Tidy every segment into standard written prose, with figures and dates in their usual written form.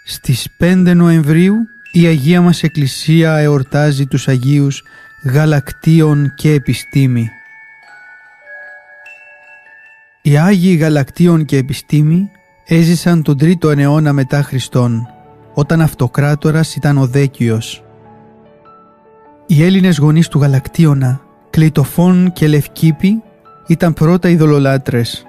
Στις 5 Νοεμβρίου η Αγία μας Εκκλησία εορτάζει τους Αγίους Γαλακτίον και Επιστήμη. Οι Άγιοι Γαλακτίον και Επιστήμη έζησαν τον 3ο αιώνα μετά Χριστόν, όταν αυτοκράτορας ήταν ο Δέκιος. Οι Έλληνες γονείς του Γαλακτίωνα, Κλειτοφών και Λευκήπη, ήταν πρώτα ειδωλολάτρες.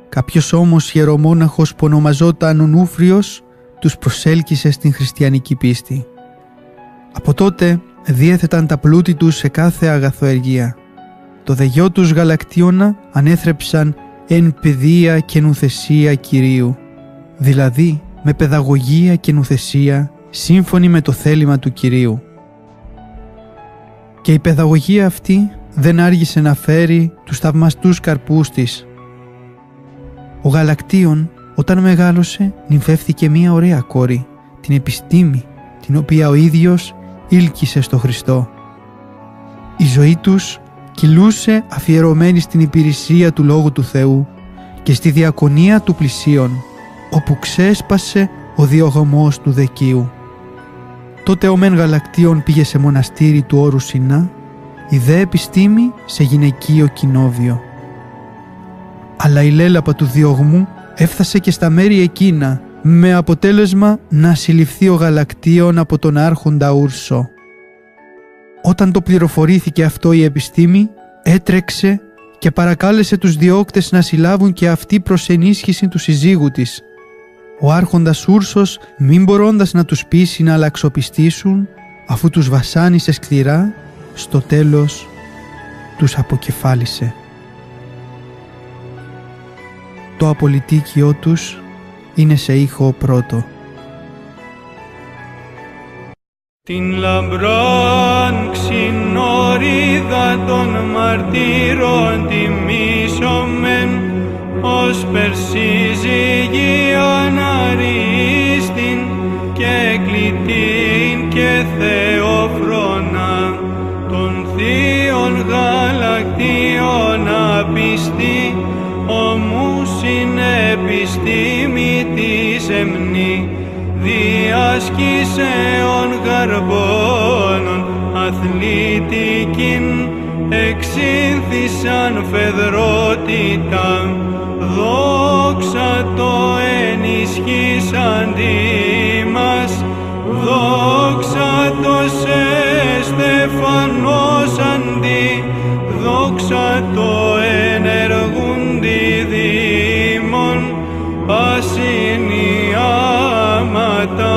Κάποιος όμως ιερομόναχος που ονομαζόταν Ονούφριος τους προσέλκυσε στην χριστιανική πίστη. Από τότε διέθεταν τα πλούτη τους σε κάθε αγαθοεργία. Το δε γιο τους Γαλακτίωνα ανέθρεψαν εν παιδεία και νουθεσία Κυρίου, δηλαδή με παιδαγωγία και νουθεσία σύμφωνη με το θέλημα του Κυρίου. Και η παιδαγωγία αυτή δεν άργησε να φέρει τους θαυμαστούς καρπούς της. Ο Γαλακτίων, όταν μεγάλωσε, νυμφεύθηκε μία ωραία κόρη, την Επιστήμη, την οποία ο ίδιος ήλκησε στο Χριστό. Η ζωή τους κυλούσε αφιερωμένη στην υπηρεσία του Λόγου του Θεού και στη διακονία του πλησίον, όπου ξέσπασε ο διωγμός του Δεκίου. Τότε ο μεν Γαλακτίων πήγε σε μοναστήρι του όρου Σινά, η δε Επιστήμη σε γυναικείο κοινόβιο. Αλλά η λέλαπα του διωγμού έφτασε και στα μέρη εκείνα, με αποτέλεσμα να συλληφθεί ο Γαλακτίων από τον άρχοντα Ούρσο. Όταν το πληροφορήθηκε αυτό η Επιστήμη, έτρεξε και παρακάλεσε τους διώκτες να συλλάβουν και αυτή προς ενίσχυση του συζύγου της. Ο άρχοντας Ούρσος, μην μπορώντας να τους πείσει να αλλαξοπιστήσουν, αφού τους βασάνισε σκληρά, στο τέλος τους αποκεφάλισε. Το απολυτίκιό τους είναι σε ήχο πρώτο. Την λαμπράν ξινόριδα των μαρτύρων τιμήσομεν, ως περσύζυγη αναρίστην και κλητήν και θεοφρόνα, των θείων Γαλακτίων απιστή, ομού συνεπιστήμη της εμνή, διάσκησεων γαρπώνων αθλητικήν, εξήνθησαν φεδρότητα, δόξα το ενισχύσαντι μας, δόξα το σε στεφανώσαντι, δόξα το ενεργούντι δήμον, πασινιάματα.